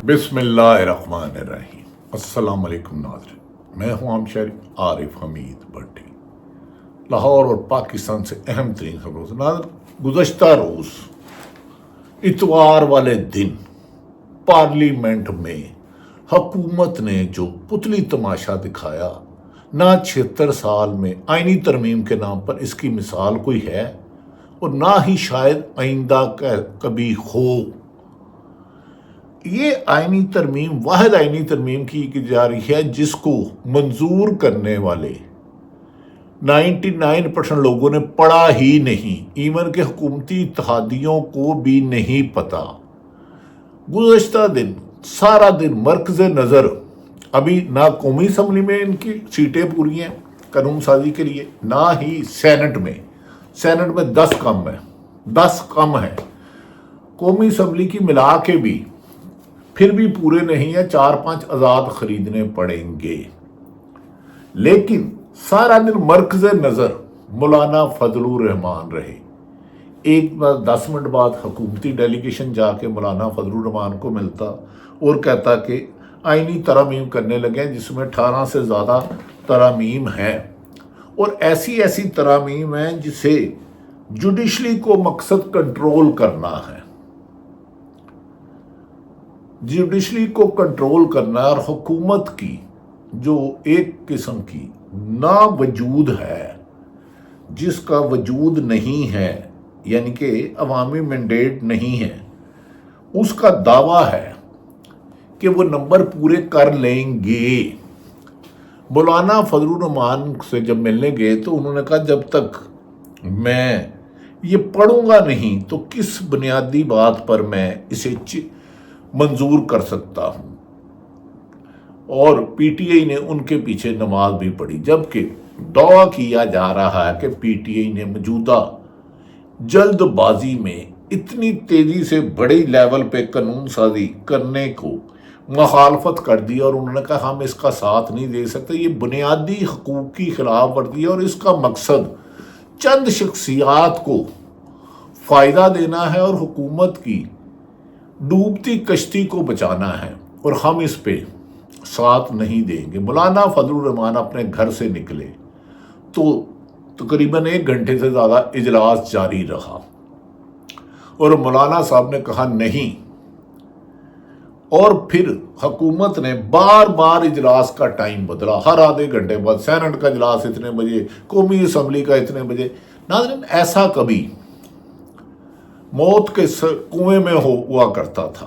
بسم اللہ الرحمن الرحیم۔ السلام علیکم ناظرین، میں ہوں عام شہری عارف حمید بٹی، لاہور اور پاکستان سے اہم ترین خبروں سے۔ ناظرین، گزشتہ روز اتوار والے دن پارلیمنٹ میں حکومت نے جو پتلی تماشا دکھایا، نہ 76 سال میں آئینی ترمیم کے نام پر اس کی مثال کوئی ہے اور نہ ہی شاید آئندہ کبھی ہو۔ یہ آئینی ترمیم واحد آئینی ترمیم کی جا رہی ہے جس کو منظور کرنے والے 99% لوگوں نے پڑھا ہی نہیں، ایون کہ حکومتی اتحادیوں کو بھی نہیں پتا۔ گزشتہ دن سارا دن مرکز نظر ابھی نہ قومی اسمبلی میں ان کی سیٹیں پوری ہیں قانون سازی کے لیے، نہ ہی سینٹ میں 10 کم ہے۔ قومی اسمبلی کی ملا کے بھی پھر بھی پورے نہیں ہیں، 4-5 آزاد خریدنے پڑیں گے۔ لیکن سارا دن مرکز نظر مولانا فضل الرحمان رہے۔ 10 منٹ بعد حکومتی ڈیلیگیشن جا کے مولانا فضل الرحمان کو ملتا اور کہتا کہ آئینی ترامیم کرنے لگے جس میں 18 سے زیادہ ترامیم ہیں، اور ایسی ترامیم ہیں جسے جوڈیشلی کو مقصد کنٹرول کرنا ہے، جوڈیشلی کو کنٹرول کرنا ہے، اور حکومت کی جو ایک قسم کی نا وجود ہے، جس کا وجود نہیں ہے، یعنی کہ عوامی مینڈیٹ نہیں ہے، اس کا دعویٰ ہے کہ وہ نمبر پورے کر لیں گے۔ مولانا فضل الرحمان سے جب ملنے گئے تو انہوں نے کہا جب تک میں یہ پڑھوں گا نہیں تو کس بنیادی بات پر میں اسے منظور کر سکتا ہوں، اور پی ٹی آئی نے ان کے پیچھے نماز بھی پڑھی، جبکہ دعویٰ کیا جا رہا ہے کہ پی ٹی آئی نے موجودہ جلد بازی میں اتنی تیزی سے بڑی لیول پہ قانون سازی کرنے کو مخالفت کر دی، اور انہوں نے کہا ہم اس کا ساتھ نہیں دے سکتے، یہ بنیادی حقوق کی خلاف ورزی ہے، اور اس کا مقصد چند شخصیات کو فائدہ دینا ہے اور حکومت کی ڈوبتی کشتی کو بچانا ہے، اور ہم اس پہ ساتھ نہیں دیں گے۔ مولانا فضل الرحمان اپنے گھر سے نکلے تو تقریباً 1 گھنٹے سے زیادہ اجلاس جاری رہا، اور مولانا صاحب نے کہا نہیں، اور پھر حکومت نے بار بار اجلاس کا ٹائم بدلا، ہر آدھے گھنٹے بعد سینٹ کا اجلاس اتنے بجے، قومی اسمبلی کا اتنے بجے۔ ناظرین، ایسا کبھی موت کے کنویں میں ہوا کرتا تھا،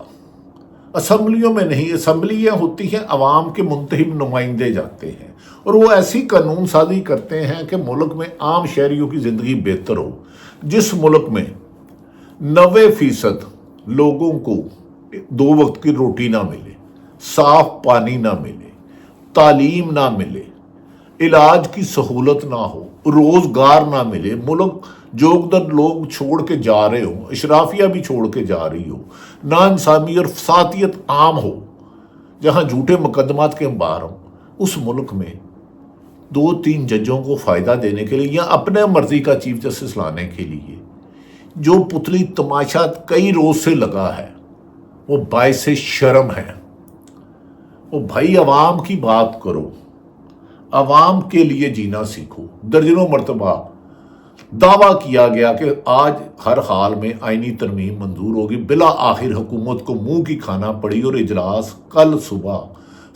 اسمبلیوں میں نہیں۔ اسمبلیاں ہوتی ہیں، عوام کے منتخب نمائندے جاتے ہیں، اور وہ ایسی قانون سازی کرتے ہیں کہ ملک میں عام شہریوں کی زندگی بہتر ہو۔ جس ملک میں 90% لوگوں کو 2 وقت کی روٹی نہ ملے، صاف پانی نہ ملے، تعلیم نہ ملے، علاج کی سہولت نہ ہو، روزگار نہ ملے، ملک جوگدر لوگ چھوڑ کے جا رہے ہوں، اشرافیہ بھی چھوڑ کے جا رہی ہو، ناانصافی اور فسادیت عام ہو، جہاں جھوٹے مقدمات کے انبار ہوں، اس ملک میں 2-3 ججوں کو فائدہ دینے کے لیے یا اپنے مرضی کا چیف جسٹس لانے کے لیے جو پتلی تماشا کئی روز سے لگا ہے، وہ باعث شرم ہے۔ وہ بھائی عوام کی بات کرو، عوام کے لیے جینا سیکھو۔ درجنوں مرتبہ دعویٰ کیا گیا کہ آج ہر حال میں آئینی ترمیم منظور ہوگی، بلا آخر حکومت کو منہ کی کھانا پڑی، اور اجلاس کل صبح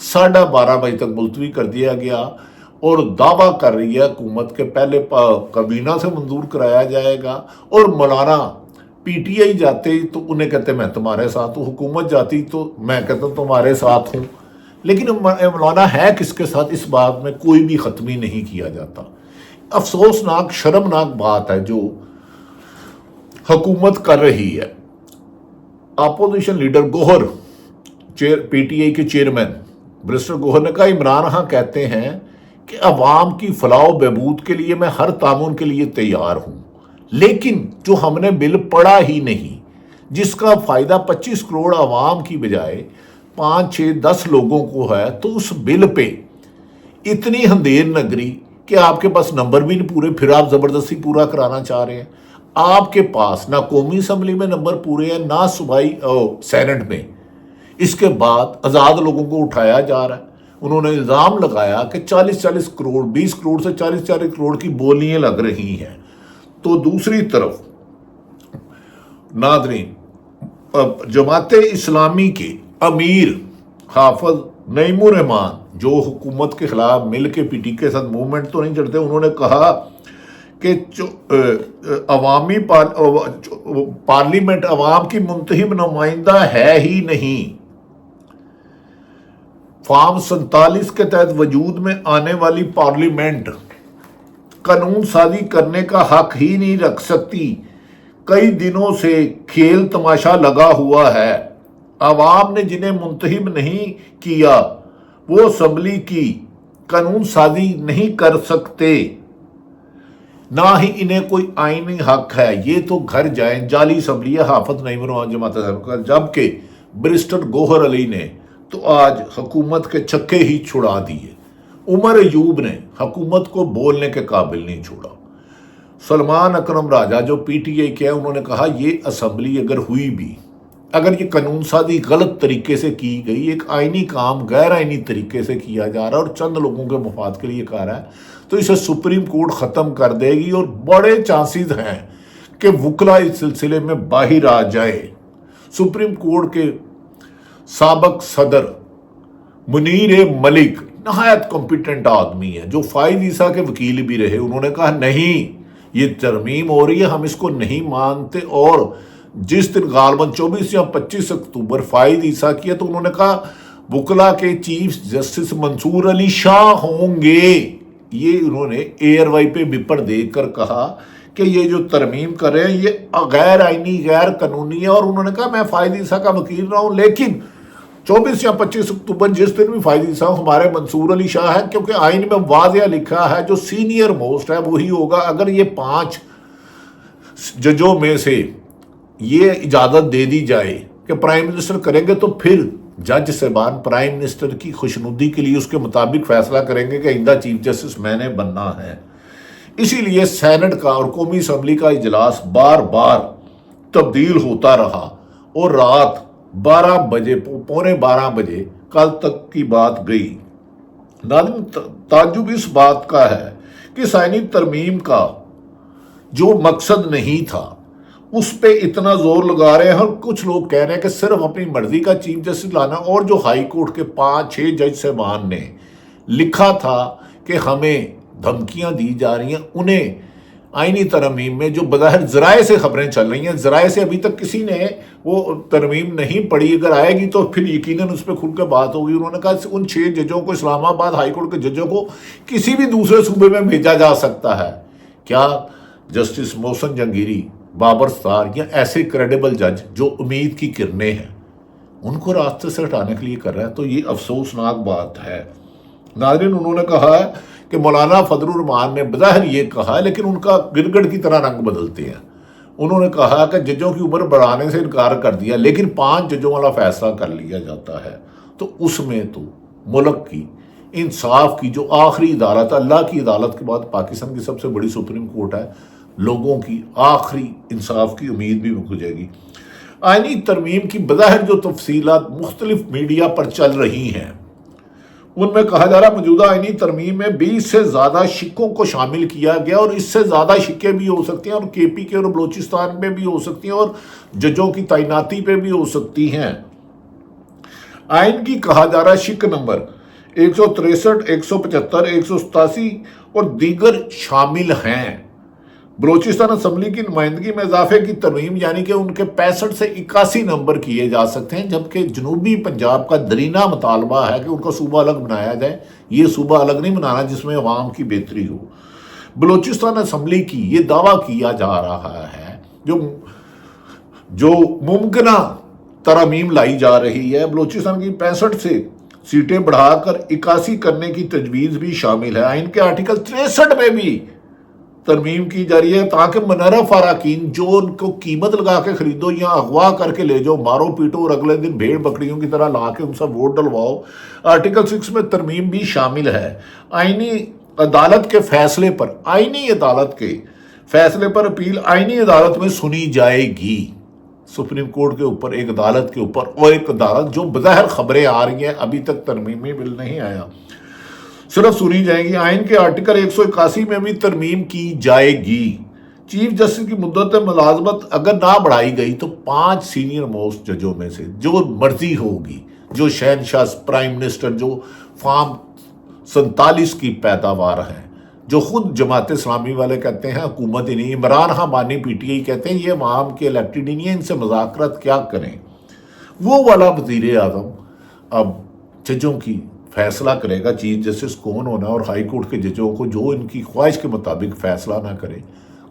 12:30 بجے تک ملتوی کر دیا گیا، اور دعویٰ کر رہی ہے حکومت کہ پہلے کابینہ سے منظور کرایا جائے گا، اور مولانا پی ٹی آئی جاتے تو انہیں کہتے میں تمہارے ساتھ ہوں، حکومت جاتی تو میں کہتا ہوں تمہارے ساتھ ہوں۔ لیکن مولانا ہے کس کے ساتھ، اس بات میں کوئی بھی ختمی نہیں کیا جاتا۔ افسوسناک شرمناک بات ہے جو حکومت کر رہی ہے۔ Opposition leader Gohar, P T I کے چیئرمین برسٹر گوہر نے کہا عمران خان کہتے ہیں کہ عوام کی فلاح و بہبود کے لیے میں ہر تعاون کے لیے تیار ہوں، لیکن جو ہم نے بل پڑھا ہی نہیں، جس کا فائدہ 25 کروڑ عوام کی بجائے 5-6-10 لوگوں کو ہے، تو اس بل پہ اتنی اندھیر نگری کہ آپ کے پاس نمبر بھی نہیں پورے، پھر آپ زبردستی پورا کرانا چاہ رہے ہیں۔ آپ کے پاس نہ قومی اسمبلی میں نمبر پورے ہیں، نہ صوبائی سینٹ میں، اس کے بعد آزاد لوگوں کو اٹھایا جا رہا ہے۔ انہوں نے الزام لگایا کہ 40 کروڑ 20 کروڑ سے 40 کروڑ کی بولیاں لگ رہی ہیں۔ تو دوسری طرف ناظرین، جماعت اسلامی کے امیر حافظ نعیم الرحمان جو حکومت کے خلاف مل کے پی ٹی کے ساتھ موومنٹ تو نہیں چڑھتے، انہوں نے کہا کہ عوامی پارلیمنٹ عوام کی منتخب نمائندہ ہے ہی نہیں، فارم 47 کے تحت وجود میں آنے والی پارلیمنٹ قانون سازی کرنے کا حق ہی نہیں رکھ سکتی۔ کئی دنوں سے کھیل تماشا لگا ہوا ہے، عوام نے جنہیں منتخب نہیں کیا وہ اسمبلی کی قانون سازی نہیں کر سکتے، نہ ہی انہیں کوئی آئینی حق ہے، یہ تو گھر جائیں جعلی اسمبلی ہے حافظ نعیم الرحمان جماعت کا۔ جبکہ بیرسٹر گوہر علی نے تو آج حکومت کے چھکے ہی چھڑا دیے، عمر ایوب نے حکومت کو بولنے کے قابل نہیں چھوڑا، سلمان اکرم راجہ جو پی ٹی آئی کے ہیں انہوں نے کہا یہ اسمبلی اگر ہوئی بھی، اگر یہ قانون سازی غلط طریقے سے کی گئی، ایک آئینی کام غیر آئینی طریقے سے کیا جا رہا ہے اور چند لوگوں کے مفاد کے لیے کہہ رہا ہے، تو اسے سپریم کورٹ ختم کر دے گی اور بڑے چانسز ہیں کہ وکلا اس سلسلے میں باہر آ جائے۔ سپریم کورٹ کے سابق صدر منیر ملک نہایت کمپیٹنٹ آدمی ہے جو فائز عیسیٰ کے وکیل بھی رہے، انہوں نے کہا نہیں یہ ترمیم ہو رہی ہے، ہم اس کو نہیں مانتے، اور جس دن غالباً 24 یا 25 اکتوبر فائز عیسیٰ کی ہے تو انہوں نے کہا وکلا کے چیف جسٹس منصور علی شاہ ہوں گے، یہ انہوں نے ایئر وائی پہ بپر دے کر کہا کہ یہ جو ترمیم کر رہے ہیں یہ غیر آئینی غیر قانونی ہے، اور انہوں نے کہا میں فائز عیسیٰ کا وکیل رہا ہوں، لیکن 24 یا 25 اکتوبر جس دن بھی فائز عیسیٰ ہمارے منصور علی شاہ ہے، کیونکہ آئین میں واضح لکھا ہے جو سینئر موسٹ ہے وہی ہوگا۔ اگر یہ 5 ججوں میں سے یہ اجازت دے دی جائے کہ پرائم منسٹر کریں گے تو پھر جج صاحبان پرائم منسٹر کی خوشنودی کے لیے اس کے مطابق فیصلہ کریں گے کہ آئندہ چیف جسٹس میں نے بننا ہے۔ اسی لیے سینٹ کا اور قومی اسمبلی کا اجلاس بار بار تبدیل ہوتا رہا اور رات 12 بجے پونے 12 بجے کل تک کی بات گئی۔ ناظرین، تعجب اس بات کا ہے کہ آئینی ترمیم کا جو مقصد نہیں تھا اس پہ اتنا زور لگا رہے ہیں، اور کچھ لوگ کہہ رہے ہیں کہ صرف اپنی مرضی کا چیف جسٹس لانا، اور جو ہائی کورٹ کے 5-6 جج صاحبان نے لکھا تھا کہ ہمیں دھمکیاں دی جا رہی ہیں، انہیں آئینی ترمیم میں جو بظاہر ذرائع سے خبریں چل رہی ہیں، ذرائع سے ابھی تک کسی نے وہ ترمیم نہیں پڑھی، اگر آئے گی تو پھر یقیناً اس پہ کھل کے بات ہوگی۔ انہوں نے کہا ان 6 ججوں کو، اسلام آباد ہائی کورٹ کے ججوں کو کسی بھی دوسرے صوبے میں بھیجا جا سکتا ہے، کیا جسٹس محسن جہانگیری، بابر ستار یا ایسے کریڈیبل جج جو امید کی کرنیں ہیں ان کو راستے سے ہٹانے کے لیے کر رہا ہے، تو یہ افسوسناک بات ہے۔ ناظرین، انہوں نے کہا ہے کہ مولانا فضل الرحمان نے بظاہر یہ کہا ہے لیکن ان کا گرگٹ کی طرح رنگ بدلتے ہیں۔ انہوں نے کہا کہ ججوں کی عمر بڑھانے سے انکار کر دیا لیکن 5 ججوں والا فیصلہ کر لیا جاتا ہے، تو اس میں تو ملک کی انصاف کی جو آخری عدالت، اللہ کی عدالت کے بعد پاکستان کی سب سے بڑی سپریم کورٹ ہے، لوگوں کی آخری انصاف کی امید بھی رک جائے گی۔ آئینی ترمیم کی بظاہر جو تفصیلات مختلف میڈیا پر چل رہی ہیں ان میں کہا جا رہا موجودہ آئینی ترمیم میں 20 سے زیادہ شکوں کو شامل کیا گیا، اور اس سے زیادہ شکیں بھی ہو سکتی ہیں، اور کے پی کے اور بلوچستان میں بھی ہو سکتی ہیں، اور ججوں کی تعیناتی پہ بھی ہو سکتی ہیں۔ آئین کی کہا جا رہا شک نمبر 163، 175، 187 اور دیگر شامل ہیں۔ بلوچستان اسمبلی کی نمائندگی میں اضافے کی ترمیم، یعنی کہ ان کے 65 سے 81 نمبر کیے جا سکتے ہیں، جبکہ جنوبی پنجاب کا درینہ مطالبہ ہے کہ ان کا صوبہ الگ بنایا جائے۔ یہ صوبہ الگ نہیں بنانا جس میں عوام کی بہتری ہو۔ بلوچستان اسمبلی کی یہ دعویٰ کیا جا رہا ہے جو ممکنہ ترمیم لائی جا رہی ہے، بلوچستان کی 65 سے سیٹیں بڑھا کر 81 کرنے کی تجویز بھی شامل ہے۔ آئین کے آرٹیکل 63 میں بھی ترمیم کی جا رہی ہے تاکہ منحرف اراکین جو ان کو قیمت لگا کے خریدو یا اغوا کر کے لے جاؤ، مارو پیٹو اور اگلے دن بھیڑ بکریوں کی طرح لا کے ان سے ووٹ ڈلواؤ۔ آرٹیکل 6 میں ترمیم بھی شامل ہے۔ آئینی عدالت کے فیصلے پر، آئینی عدالت کے فیصلے پر اپیل آئینی عدالت میں سنی جائے گی۔ سپریم کورٹ کے اوپر، ایک عدالت کے اوپر، اور ایک عدالت جو بظاہر خبریں آ رہی ہیں ابھی تک ترمیمی بل نہیں آیا، صرف سنی جائیں گی۔ آئین کے آرٹیکل 181 میں بھی ترمیم کی جائے گی۔ چیف جسٹس کی مدت ملازمت اگر نہ بڑھائی گئی تو 5 سینئر موسٹ ججوں میں سے جو مرضی ہوگی، جو شہنشاہ پرائم منسٹر، جو فارم 47 کی پیداوار ہے، جو خود جماعت اسلامی والے کہتے ہیں حکومت ہی نہیں، عمران خان بانی پی ٹی آئی کہتے ہیں یہ عوام کے الیکٹڈ ہی نہیں ہیں، ان سے مذاکرات کیا کریں، وہ والا وزیر اعظم اب ججوں کی فیصلہ کرے گا چیف جسٹس کون ہونا، اور ہائی کورٹ کے ججوں کو جو ان کی خواہش کے مطابق فیصلہ نہ کرے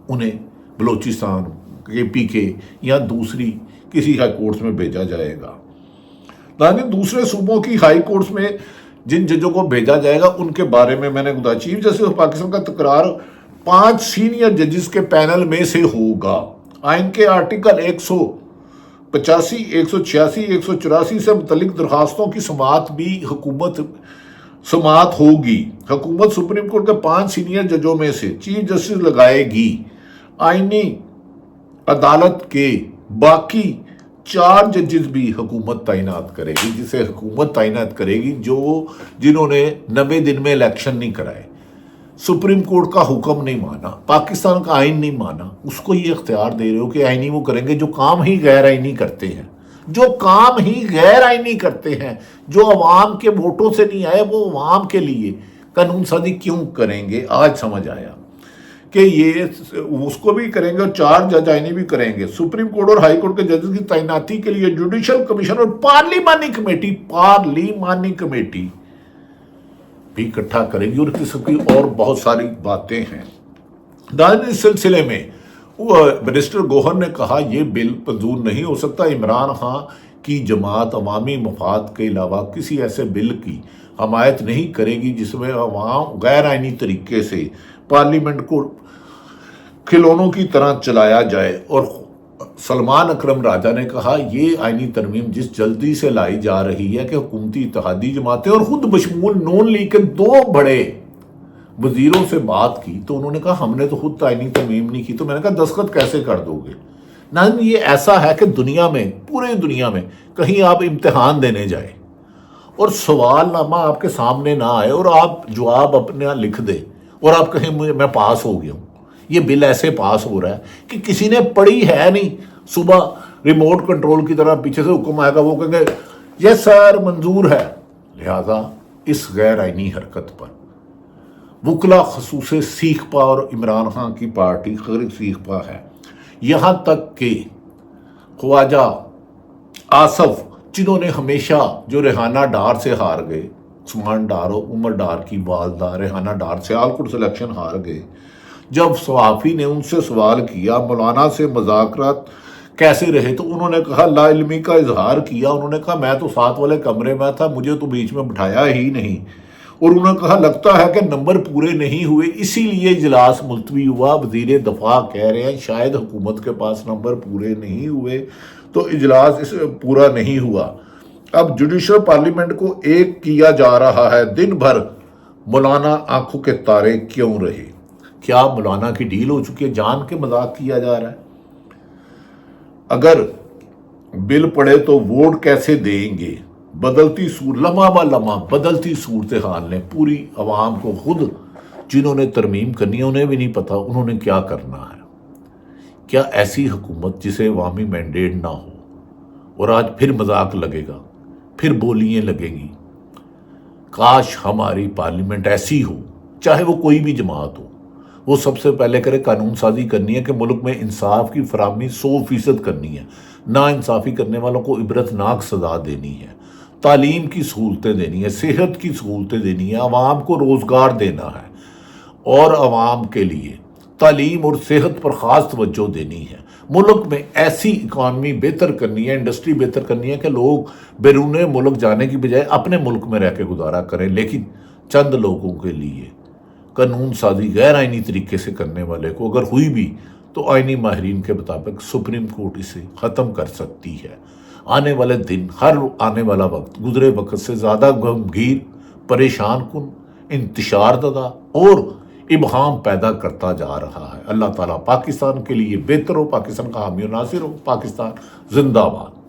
انہیں بلوچستان، کے پی کے یا دوسری کسی ہائی کورٹس میں بھیجا جائے گا۔ لیکن دوسرے صوبوں کی ہائی کورٹس میں جن ججوں کو بھیجا جائے گا ان کے بارے میں نے بتایا، چیف جسٹس آف پاکستان کا تکرار 5 سینئر ججز کے پینل میں سے ہوگا۔ آئین کے آرٹیکل 185، 186، 184 سے متعلق درخواستوں کی سماعت بھی سماعت ہوگی۔ حکومت سپریم کورٹ کے 5 سینئر ججوں میں سے چیف جسٹس لگائے گی۔ آئینی عدالت کے باقی 4 ججز بھی حکومت تعینات کرے گی، جسے حکومت تعینات کرے گی جنہوں نے 90 دن میں الیکشن نہیں کرائے، سپریم کورٹ کا حکم نہیں مانا، پاکستان کا آئین نہیں مانا، اس کو یہ اختیار دے رہے ہو کہ آئینی وہ کریں گے جو کام ہی غیر آئینی کرتے ہیں، جو کام ہی غیر آئینی کرتے ہیں، جو عوام کے ووٹوں سے نہیں آئے، وہ عوام کے لیے قانون سازی کیوں کریں گے۔ آج سمجھ آیا کہ یہ اس کو بھی کریں گے، اور 4 جج آئینی بھی کریں گے۔ سپریم کورٹ اور ہائی کورٹ کے ججز کی تعیناتی کے لیے جوڈیشل کمیشن اور پارلیمانی کمیٹی بھی اکٹھا کرے گی، اور قسم کی اور بہت ساری باتیں ہیں۔ اس سلسلے میں منسٹر گوہر نے کہا یہ بل منظور نہیں ہو سکتا۔ عمران خان کی جماعت عوامی مفاد کے علاوہ کسی ایسے بل کی حمایت نہیں کرے گی جس میں عوام غیر آئینی طریقے سے پارلیمنٹ کو کھلونوں کی طرح چلایا جائے۔ اور سلمان اکرم راجہ نے کہا یہ آئینی ترمیم جس جلدی سے لائی جا رہی ہے کہ حکومتی اتحادی جماعتیں اور خود بشمول نون لیگ کے 2 بڑے وزیروں سے بات کی تو انہوں نے کہا ہم نے تو خود آئینی ترمیم نہیں کی، تو میں نے کہا دستخط کیسے کر دو گے؟ ناظرین یہ ایسا ہے کہ دنیا میں، پورے دنیا میں کہیں آپ امتحان دینے جائیں اور سوال نامہ آپ کے سامنے نہ آئے اور آپ جواب اپنا لکھ دے اور آپ کہیں میں پاس ہو گیا ہوں، یہ بل ایسے پاس ہو رہا ہے کہ کسی نے پڑھی ہے نہیں، صبح ریموٹ کنٹرول کی طرح پیچھے سے حکم آئے گا، وہ کہیں گے یس سر منظور ہے۔ لہذا اس غیر آئینی حرکت پر وکلا خصوص سیخ پا اور عمران خان کی پارٹی غیر سیخ پا ہے، یہاں تک کہ خواجہ آصف جنہوں نے ہمیشہ جو ریحانہ ڈار سے ہار گئے، عثمان ڈار اور عمر ڈار کی والدہ ریحانہ ڈار سیالکوٹ سے الیکشن ہار گئے، جب صحافی نے ان سے سوال کیا مولانا سے مذاکرات کیسے رہے تو انہوں نے کہا لا علمی کا اظہار کیا، انہوں نے کہا میں تو ساتھ والے کمرے میں تھا، مجھے تو بیچ میں بٹھایا ہی نہیں، اور انہوں نے کہا لگتا ہے کہ نمبر پورے نہیں ہوئے اسی لیے اجلاس ملتوی ہوا۔ وزیر دفاع کہہ رہے ہیں شاید حکومت کے پاس نمبر پورے نہیں ہوئے تو اجلاس اس پورا نہیں ہوا۔ اب جوڈیشل پارلیمنٹ کو ایک کیا جا رہا ہے، دن بھر مولانا آنکھوں کے تارے کیوں رہے؟ کیا مولانا کی ڈیل ہو چکی ہے؟ جان کے مذاق کیا جا رہا ہے؟ اگر بل پڑے تو ووٹ کیسے دیں گے؟ بدلتی لمحہ بہ لمحہ بدلتی صورتحال نے پوری عوام کو، خود جنہوں نے ترمیم کرنی ہے انہیں بھی نہیں پتا انہوں نے کیا کرنا ہے۔ کیا ایسی حکومت جسے عوامی مینڈیٹ نہ ہو اور آج پھر مذاق لگے گا، پھر بولیاں لگیں گی؟ کاش ہماری پارلیمنٹ ایسی ہو، چاہے وہ کوئی بھی جماعت ہو، وہ سب سے پہلے کرے قانون سازی کرنی ہے کہ ملک میں انصاف کی فراہمی 100% کرنی ہے، نا انصافی کرنے والوں کو عبرتناک سزا دینی ہے، تعلیم کی سہولتیں دینی ہے، صحت کی سہولتیں دینی ہے، عوام کو روزگار دینا ہے اور عوام کے لیے تعلیم اور صحت پر خاص توجہ دینی ہے، ملک میں ایسی اکانومی بہتر کرنی ہے، انڈسٹری بہتر کرنی ہے کہ لوگ بیرون ملک جانے کی بجائے اپنے ملک میں رہ کے گزارا کریں، لیکن چند لوگوں کے لیے قانون سازی غیر آئینی طریقے سے کرنے والے کو اگر ہوئی بھی تو آئینی ماہرین کے مطابق سپریم کورٹ اسے ختم کر سکتی ہے۔ آنے والے دن، ہر آنے والا وقت گزرے وقت سے زیادہ غمگین، پریشان کن، انتشار زدہ اور ابہام پیدا کرتا جا رہا ہے۔ اللہ تعالیٰ پاکستان کے لیے بہتر ہو، پاکستان کا حامی و ناصر ہو۔ پاکستان زندہ باد۔